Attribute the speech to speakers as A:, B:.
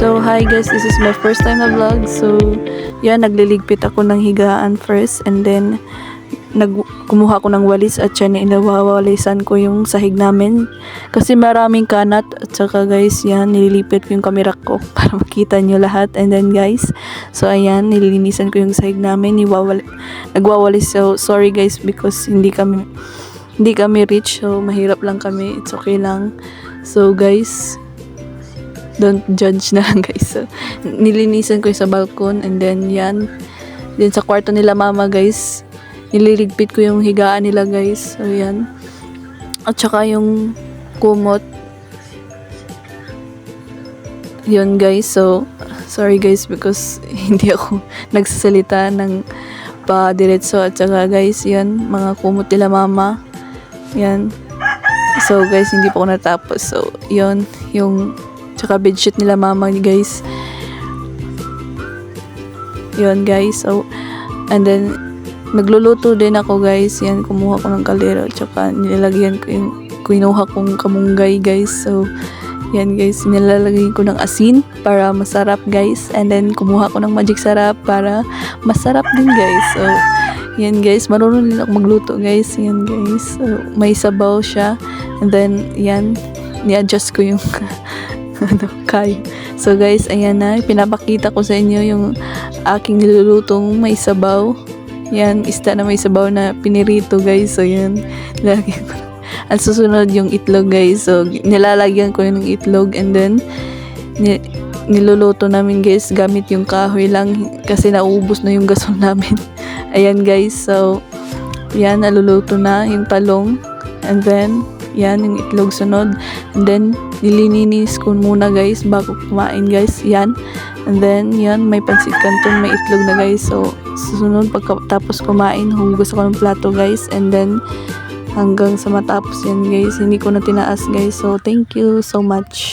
A: So, hi guys, this is my first time na vlog. So, yan, nagliligpit ako ng higaan first and then kumuha ko ng walis at yan, inawawalisan ko yung sahig namin kasi maraming kanat at saka guys, yan, nililipit ko yung camera ko para makita nyo lahat. And then guys, so ayan, nililinisan ko yung sahig namin, nagwawalis. So, sorry guys because hindi kami rich, so mahirap lang kami, it's okay lang. So guys, don't judge na lang guys. So, nilinisan ko yung sa balkon and then yan. Then sa kwarto nila mama guys, nililigpit ko yung higaan nila guys. So yan. At saka yung kumot. Yun guys. So sorry guys because hindi ako nagsasalita ng pa-diretso. At saka guys, yan. Mga kumot nila mama. Yan. So guys, hindi pa ako natapos. So yun. Yung tsaka bedsheet nila mama guys. Yun guys. So and then magluluto din ako guys. Yan, kumuha ko ng kaldero tsaka nilalagyan ko yung kinuha kong kamunggay guys. So yan guys, nilalagyan ko ng asin para masarap guys. And then kumuha ko ng magic sarap para masarap din guys. So yan guys, marunong din ako magluto guys. Yan guys. So, may sabaw siya. And then yan, ni-adjust ko yung kayo. So guys, ayan na, pinapakita ko sa inyo yung aking nilulutong may sabaw. Yan, isda na may sabaw na pinirito guys. So yan, lalagyan ko. At susunod yung itlog guys. So nilalagyan ko yung itlog and then niluluto namin guys gamit yung kahoy lang kasi naubos na yung gasol namin. Ayan guys, so yan, naluluto na yung talong and then yan, yung itlog sunod. And then, nilininis ko muna guys bago kumain guys. Yan. And then, yan, may pansit canton, may itlog na guys. So, susunod pagkatapos kumain, hugas ako ng plato guys. And then, hanggang sa matapos yan guys. Hindi ko na tinaas guys. So, thank you so much.